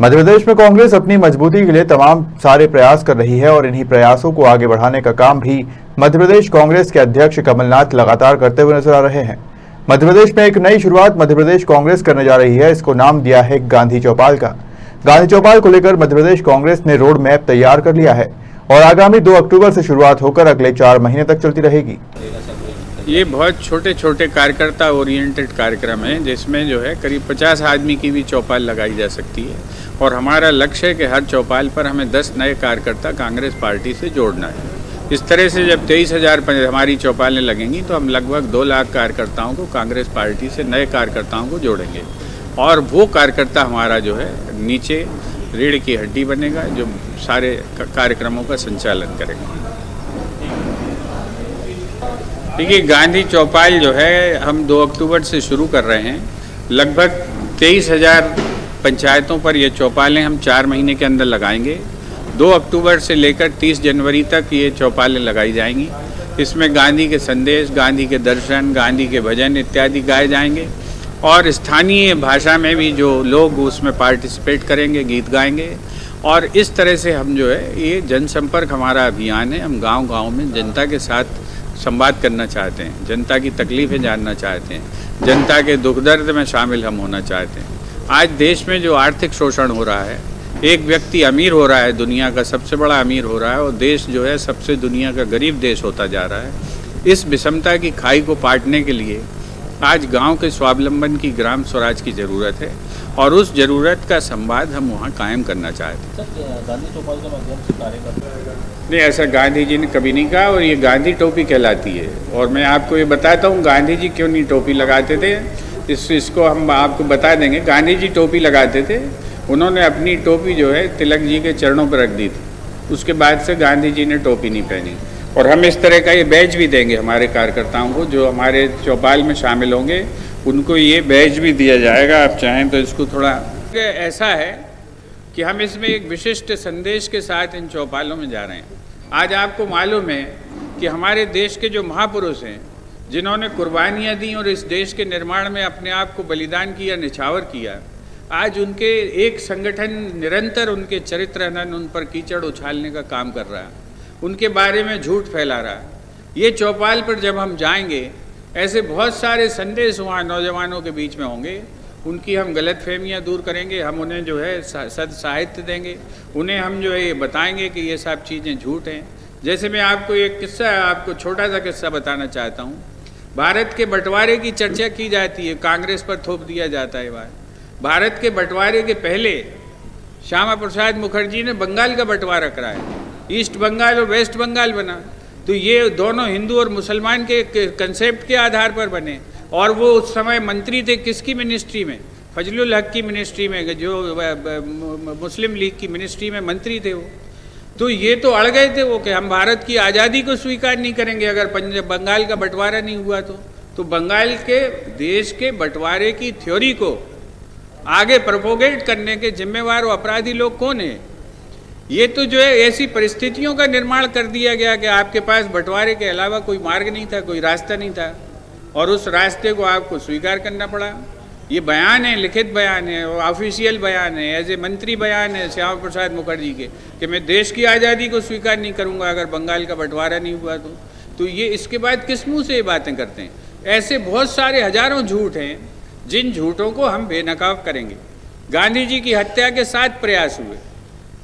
मध्य प्रदेश में कांग्रेस अपनी मजबूती के लिए तमाम सारे प्रयास कर रही है और इन्हीं प्रयासों को आगे बढ़ाने का काम भी मध्य प्रदेश कांग्रेस के अध्यक्ष कमलनाथ लगातार करते हुए नजर आ रहे हैं। मध्य प्रदेश में एक नई शुरुआत मध्य प्रदेश कांग्रेस करने जा रही है। इसको नाम दिया है गांधी चौपाल का। गांधी चौपाल को लेकर मध्य प्रदेश कांग्रेस ने रोड मैप तैयार कर लिया है और आगामी 2 अक्टूबर से शुरुआत होकर अगले 4 महीने तक चलती रहेगी। ये बहुत छोटे छोटे कार्यकर्ता ओरिएंटेड कार्यक्रम है जिसमें जो है करीब 50 आदमी की भी चौपाल लगाई जा सकती है और हमारा लक्ष्य है कि हर चौपाल पर हमें 10 नए कार्यकर्ता कांग्रेस पार्टी से जोड़ना है। इस तरह से जब 23,000 हमारी चौपालें लगेंगी तो हम लगभग 2 लाख कार्यकर्ताओं को कांग्रेस पार्टी से नए कार्यकर्ताओं को जोड़ेंगे और वो कार्यकर्ता हमारा जो है नीचे रीढ़ की हड्डी बनेगा जो सारे कार्यक्रमों का संचालन करेगा। देखिए, गांधी चौपाल जो है हम 2 अक्टूबर से शुरू कर रहे हैं। लगभग 23,000 पंचायतों पर ये चौपालें हम 4 महीने के अंदर लगाएंगे। 2 अक्टूबर से लेकर 30 जनवरी तक ये चौपालें लगाई जाएंगी। इसमें गांधी के संदेश, गांधी के दर्शन, गांधी के भजन इत्यादि गाए जाएंगे और स्थानीय भाषा में भी जो लोग उसमें पार्टिसिपेट करेंगे, गीत गाएंगे। और इस तरह से हम जो है ये जनसंपर्क हमारा अभियान है। हम गांव-गांव में जनता के साथ संवाद करना चाहते हैं, जनता की तकलीफ़ें जानना चाहते हैं, जनता के दुख दर्द में शामिल हम होना चाहते हैं। आज देश में जो आर्थिक शोषण हो रहा है, एक व्यक्ति अमीर हो रहा है, दुनिया का सबसे बड़ा अमीर हो रहा है और देश जो है सबसे दुनिया का गरीब देश होता जा रहा है। इस विषमता की खाई को पाटने के लिए आज गांव के स्वावलंबन की ग्राम स्वराज की ज़रूरत है और उस ज़रूरत का संवाद हम वहाँ कायम करना चाहते हैं। गांधी चौपाल के माध्यम से कार्य करते हैं। नहीं, ऐसा गांधी जी ने कभी नहीं कहा और ये गांधी टोपी कहलाती है। और मैं आपको ये बताता हूँ गांधी जी क्यों नहीं टोपी लगाते थे। इसको हम आपको बता देंगे। गांधी जी टोपी लगाते थे, उन्होंने अपनी टोपी जो है तिलक जी के चरणों पर रख दी थी। उसके बाद से गांधी जी ने टोपी नहीं पहनी। और हम इस तरह का ये बैज भी देंगे हमारे कार्यकर्ताओं को जो हमारे चौपाल में शामिल होंगे, उनको ये बैज भी दिया जाएगा। आप चाहें तो इसको थोड़ा ऐसा है कि हम इसमें एक विशिष्ट संदेश के साथ इन चौपालों में जा रहे हैं। आज आपको मालूम है कि हमारे देश के जो महापुरुष हैं जिन्होंने कुर्बानियाँ दी और इस देश के निर्माण में अपने आप को बलिदान किया, निछावर किया, आज उनके एक संगठन निरंतर उनके चरित्र हनन, उन पर कीचड़ उछालने का काम कर रहा है, उनके बारे में झूठ फैला रहा है। ये चौपाल पर जब हम जाएंगे ऐसे बहुत सारे संदेश वहाँ नौजवानों के बीच में होंगे, उनकी हम गलतफहमियाँ दूर करेंगे, हम उन्हें जो है सद साहित्य देंगे, उन्हें हम जो है ये बताएंगे कि ये सब चीज़ें झूठ हैं। जैसे मैं आपको एक किस्सा, आपको छोटा सा किस्सा बताना चाहता हूँ। भारत के बंटवारे की चर्चा की जाती है, कांग्रेस पर थोप दिया जाता है बात। भारत के बंटवारे के पहले श्यामा प्रसाद मुखर्जी ने बंगाल का बंटवारा कराया, ईस्ट बंगाल और वेस्ट बंगाल बना। तो ये दोनों हिंदू और मुसलमान के कंसेप्ट के आधार पर बने और वो उस समय मंत्री थे किसकी मिनिस्ट्री में? फजलुल हक की मिनिस्ट्री में, जो मुस्लिम लीग की मिनिस्ट्री में मंत्री थे वो। तो ये तो अड़ गए थे वो कि हम भारत की आज़ादी को स्वीकार नहीं करेंगे अगर बंगाल का बंटवारा नहीं हुआ तो बंगाल के देश के बंटवारे की थ्योरी को आगे प्रोपोगेट करने के जिम्मेवार और अपराधी लोग कौन है? ये तो जो है ऐसी परिस्थितियों का निर्माण कर दिया गया कि आपके पास बंटवारे के अलावा कोई मार्ग नहीं था, कोई रास्ता नहीं था और उस रास्ते को आपको स्वीकार करना पड़ा। ये बयान है, लिखित बयान है और ऑफिशियल बयान है, एज ए मंत्री बयान है श्यामा प्रसाद मुखर्जी के कि मैं देश की आज़ादी को स्वीकार नहीं करूँगा अगर बंगाल का बंटवारा नहीं हुआ तो ये इसके बाद किस मुँह से ये बातें करते हैं? ऐसे बहुत सारे हजारों झूठ हैं जिन झूठों को हम बेनकाब करेंगे। गांधी जी की हत्या के 7 प्रयास हुए।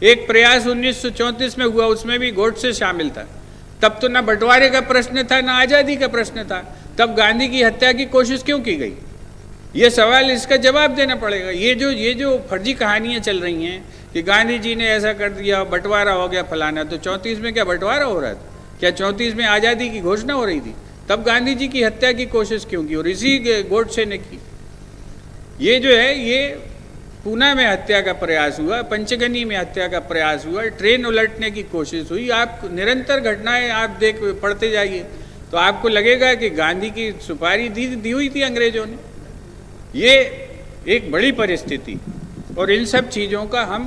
एक प्रयास 1934 में हुआ, उसमें भी गोडसे शामिल था। तब तो ना बंटवारे का प्रश्न था ना आज़ादी का प्रश्न था। तब गांधी की हत्या की कोशिश क्यों की गई? ये सवाल, इसका जवाब देना पड़ेगा। ये जो फर्जी कहानियाँ चल रही हैं कि गांधी जी ने ऐसा कर दिया, बंटवारा हो गया फलाना, तो 34 में क्या बंटवारा हो रहा था? क्या 34 में आज़ादी की घोषणा हो रही थी? तब गांधी जी की हत्या की कोशिश क्यों की? और इसी गोडसे ने की। ये जो है ये पूना में हत्या का प्रयास हुआ, पंचगनी में हत्या का प्रयास हुआ, ट्रेन उलटने की कोशिश हुई। आप निरंतर घटनाएं आप पढ़ते जाइए तो आपको लगेगा कि गांधी की सुपारी दी हुई थी अंग्रेजों ने। ये एक बड़ी परिस्थिति और इन सब चीज़ों का हम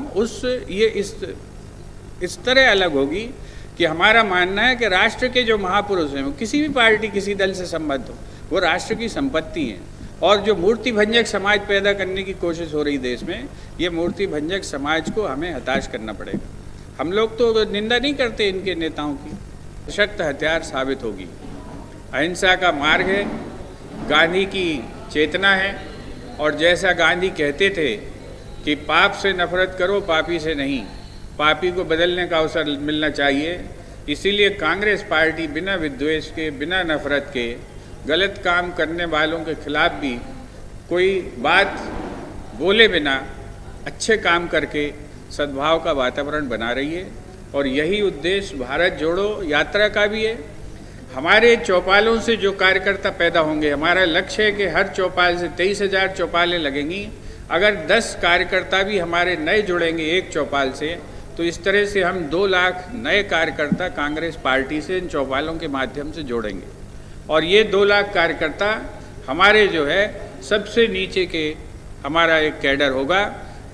इस तरह अलग होगी कि हमारा मानना है कि राष्ट्र के जो महापुरुष हैं, वो किसी भी पार्टी किसी दल से संबद्ध हो, वो राष्ट्र की संपत्ति हैं। और जो मूर्ति भंजक समाज पैदा करने की कोशिश हो रही देश में, ये मूर्ति भंजक समाज को हमें हताश करना पड़ेगा। हम लोग तो निंदा नहीं करते इनके नेताओं की, सशक्त हथियार साबित होगी। अहिंसा का मार्ग है, गांधी की चेतना है, और जैसा गांधी कहते थे कि पाप से नफरत करो, पापी से नहीं, पापी को बदलने का अवसर मिलना चाहिए। इसीलिए कांग्रेस पार्टी बिना विद्वेष के, बिना नफरत के, गलत काम करने वालों के खिलाफ भी कोई बात बोले बिना अच्छे काम करके सद्भाव का वातावरण बना रही है। और यही उद्देश्य भारत जोड़ो यात्रा का भी है। हमारे चौपालों से जो कार्यकर्ता पैदा होंगे, हमारा लक्ष्य है कि हर चौपाल से 23,000 चौपालें लगेंगी। अगर 10 कार्यकर्ता भी हमारे नए जुड़ेंगे एक चौपाल से, तो इस तरह से हम 2 लाख नए कार्यकर्ता कांग्रेस पार्टी से इन चौपालों के माध्यम से जोड़ेंगे। और ये 2 लाख कार्यकर्ता हमारे जो है सबसे नीचे के हमारा एक कैडर होगा।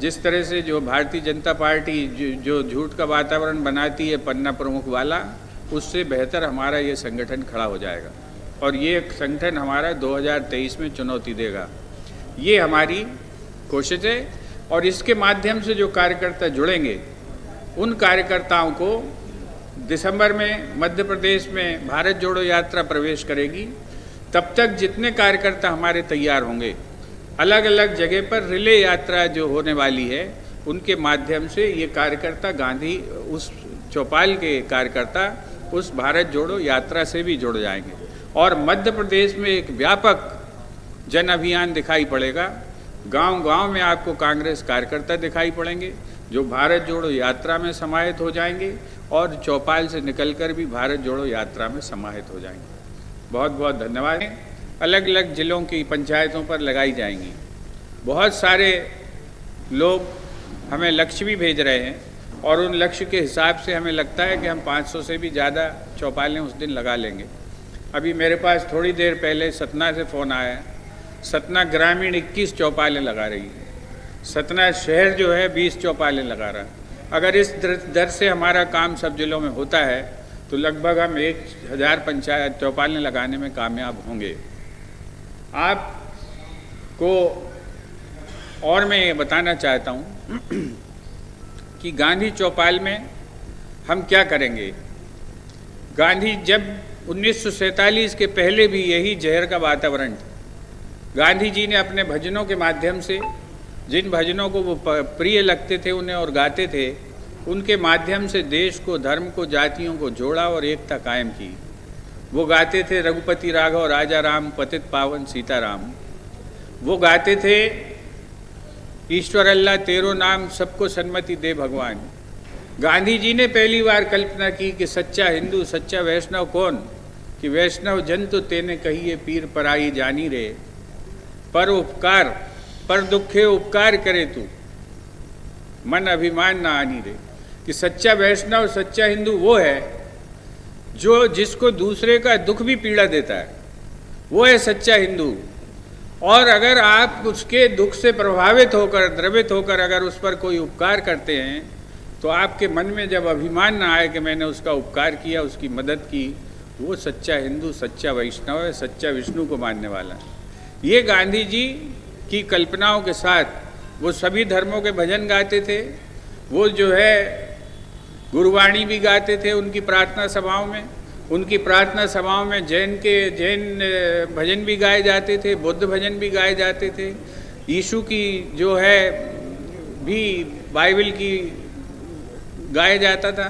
जिस तरह से जो भारतीय जनता पार्टी जो झूठ का वातावरण बनाती है पन्ना प्रमुख वाला, उससे बेहतर हमारा ये संगठन खड़ा हो जाएगा। और ये संगठन हमारा 2023 में चुनौती देगा। ये हमारी कोशिश है। और इसके माध्यम से जो कार्यकर्ता जुड़ेंगे, उन कार्यकर्ताओं को दिसंबर में मध्य प्रदेश में भारत जोड़ो यात्रा प्रवेश करेगी। तब तक जितने कार्यकर्ता हमारे तैयार होंगे, अलग अलग जगह पर रिले यात्रा जो होने वाली है, उनके माध्यम से ये कार्यकर्ता गांधी, उस चौपाल के कार्यकर्ता उस भारत जोड़ो यात्रा से भी जुड़ जाएंगे। और मध्य प्रदेश में एक व्यापक जन अभियान दिखाई पड़ेगा। गांव-गांव में आपको कांग्रेस कार्यकर्ता दिखाई पड़ेंगे जो भारत जोड़ो यात्रा में समाहित हो जाएंगे और चौपाल से निकलकर भी भारत जोड़ो यात्रा में समाहित हो जाएंगे। बहुत बहुत धन्यवाद। अलग अलग जिलों की पंचायतों पर लगाई जाएंगी। बहुत सारे लोग हमें लक्ष्य भी भेज रहे हैं और उन लक्ष्य के हिसाब से हमें लगता है कि हम 500 से भी ज़्यादा चौपालें उस दिन लगा लेंगे। अभी मेरे पास थोड़ी देर पहले सतना से फ़ोन आया। सतना ग्रामीण 21 चौपालें लगा रही है। सतना शहर जो है 20 चौपालें लगा रहा है। अगर इस दर से हमारा काम सब जिलों में होता है तो लगभग हम 1000 पंचायत चौपालें लगाने में कामयाब होंगे। आपको और मैं ये बताना चाहता हूँ कि गांधी चौपाल में हम क्या करेंगे। गांधी जब 1947 के पहले भी यही जहर का वातावरण था। गांधी जी ने अपने भजनों के माध्यम से, जिन भजनों को वो प्रिय लगते थे उन्हें और गाते थे, उनके माध्यम से देश को, धर्म को, जातियों को जोड़ा और एकता कायम की। वो गाते थे रघुपति राघव राजा राम, पतित पावन सीताराम। वो गाते थे ईश्वर अल्लाह तेरो नाम, सबको सन्मति दे भगवान। गांधी जी ने पहली बार कल्पना की कि सच्चा हिंदू, सच्चा वैष्णव कौन, कि वैष्णव जन तो तेने कहिए पीर पराई जानी रे, पर उपकार पर दुखे उपकार करे तू, मन अभिमान ना आनी रे। कि सच्चा वैष्णव, सच्चा हिंदू वो है जो जिसको दूसरे का दुख भी पीड़ा देता है, वो है सच्चा हिंदू। और अगर आप उसके दुख से प्रभावित होकर, द्रवित होकर अगर उस पर कोई उपकार करते हैं, तो आपके मन में जब अभिमान ना आए कि मैंने उसका उपकार किया, उसकी मदद की, वो सच्चा हिंदू, सच्चा वैष्णव है, सच्चा विष्णु को मानने वाला है। ये गांधी जी की कल्पनाओं के साथ वो सभी धर्मों के भजन गाते थे। वो जो है गुरुवाणी भी गाते थे उनकी प्रार्थना सभाओं में। उनकी प्रार्थना सभाओं में जैन भजन भी गाए जाते थे, बुद्ध भजन भी गाए जाते थे। यीशु की जो है भी बाइबल की गाया जाता था।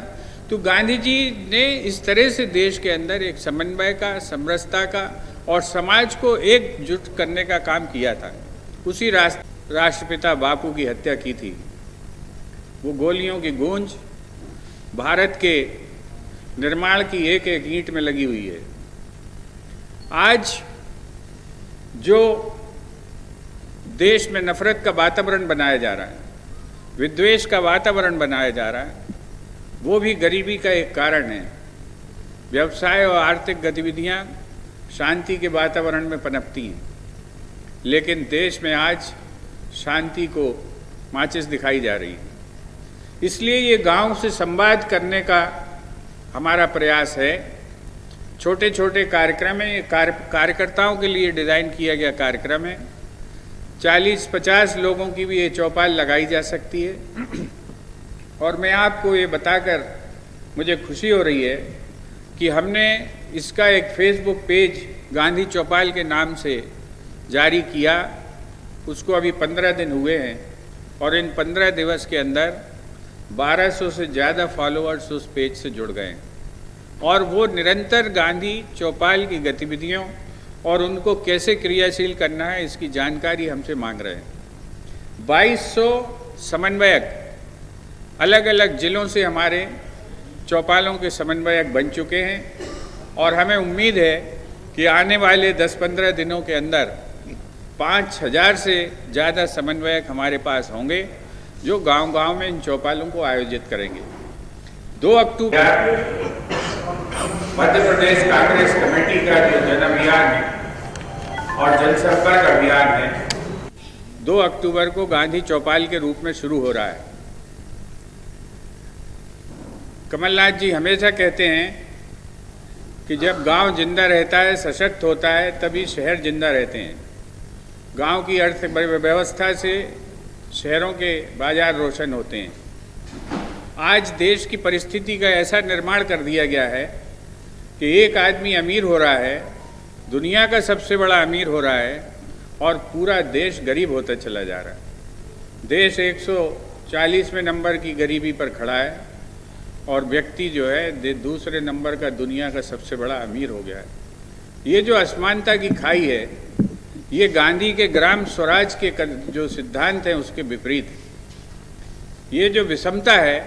तो गांधी जी ने इस तरह से देश के अंदर एक समन्वय का, समरसता का और समाज को एकजुट करने का काम किया था। उसी राष्ट्रपिता बापू की हत्या की थी। वो गोलियों की गूंज भारत के निर्माण की एक एक ईंट में लगी हुई है। आज जो देश में नफरत का वातावरण बनाया जा रहा है, विद्वेष का वातावरण बनाया जा रहा है, वो भी गरीबी का एक कारण है। व्यवसाय और आर्थिक गतिविधियां शांति के वातावरण में पनपती हैं, लेकिन देश में आज शांति को माचिस दिखाई जा रही है। इसलिए ये गांव से संवाद करने का हमारा प्रयास है छोटे छोटे कार्यक्रम है, कार्यकर्ताओं के लिए डिज़ाइन किया गया कार्यक्रम है। 40-50 लोगों की भी ये चौपाल लगाई जा सकती है। और मैं आपको ये बताकर मुझे खुशी हो रही है कि हमने इसका एक फेसबुक पेज गांधी चौपाल के नाम से जारी किया। उसको अभी 15 दिन हुए हैं और इन 15 दिवस के अंदर 1200 से ज़्यादा फॉलोअर्स उस पेज से जुड़ गए हैं और वो निरंतर गांधी चौपाल की गतिविधियों और उनको कैसे क्रियाशील करना है इसकी जानकारी हमसे मांग रहे हैं। 2200 समन्वयक अलग अलग जिलों से हमारे चौपालों के समन्वयक बन चुके हैं और हमें उम्मीद है कि आने वाले 10-15 दिनों के अंदर 5000 से ज़्यादा समन्वयक हमारे पास होंगे जो गांव-गांव में इन चौपालों को आयोजित करेंगे। 2 अक्टूबर मध्य प्रदेश कांग्रेस कमेटी का जो जन अभियान और जनसंपर्क अभियान है 2 अक्टूबर को गांधी चौपाल के रूप में शुरू हो रहा है। कमलनाथ जी हमेशा कहते हैं कि जब गांव जिंदा रहता है, सशक्त होता है, तभी शहर जिंदा रहते हैं। गांव की अर्थव्यवस्था से शहरों के बाजार रोशन होते हैं। आज देश की परिस्थिति का ऐसा निर्माण कर दिया गया है कि एक आदमी अमीर हो रहा है, दुनिया का सबसे बड़ा अमीर हो रहा है और पूरा देश गरीब होता चला जा रहा है। देश 140वें नंबर की गरीबी पर खड़ा है और व्यक्ति जो है दूसरे नंबर का दुनिया का सबसे बड़ा अमीर हो गया है। ये जो असमानता की खाई है ये गांधी के ग्राम स्वराज के जो सिद्धांत हैं उसके विपरीत है। ये जो विषमता है,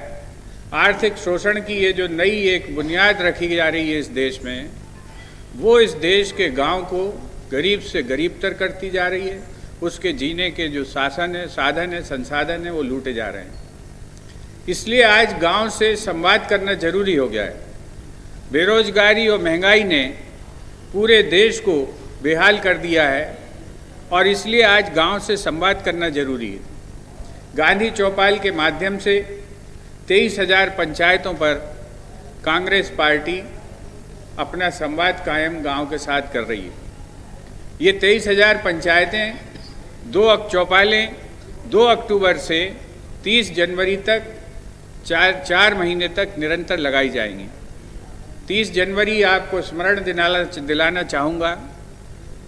आर्थिक शोषण की ये जो नई एक बुनियाद रखी जा रही है इस देश में, वो इस देश के गांव को गरीब से गरीबतर करती जा रही है। उसके जीने के जो साधन है, संसाधन है, वो लूटे जा रहे हैं। इसलिए आज गांव से संवाद करना जरूरी हो गया है। बेरोजगारी और महंगाई ने पूरे देश को बेहाल कर दिया है और इसलिए आज गांव से संवाद करना जरूरी है। गांधी चौपाल के माध्यम से 23,000 पंचायतों पर कांग्रेस पार्टी अपना संवाद कायम गांव के साथ कर रही है। ये 23,000 पंचायतें 2 अक्टूबर से 30 जनवरी तक 4 महीने तक निरंतर लगाई जाएंगी। 30 जनवरी आपको स्मरण दिलाना चाहूँगा,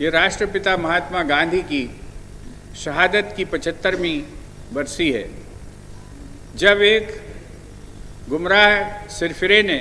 ये राष्ट्रपिता महात्मा गांधी की शहादत की 75वीं बरसी है, जब एक गुमराह सिरफिरे ने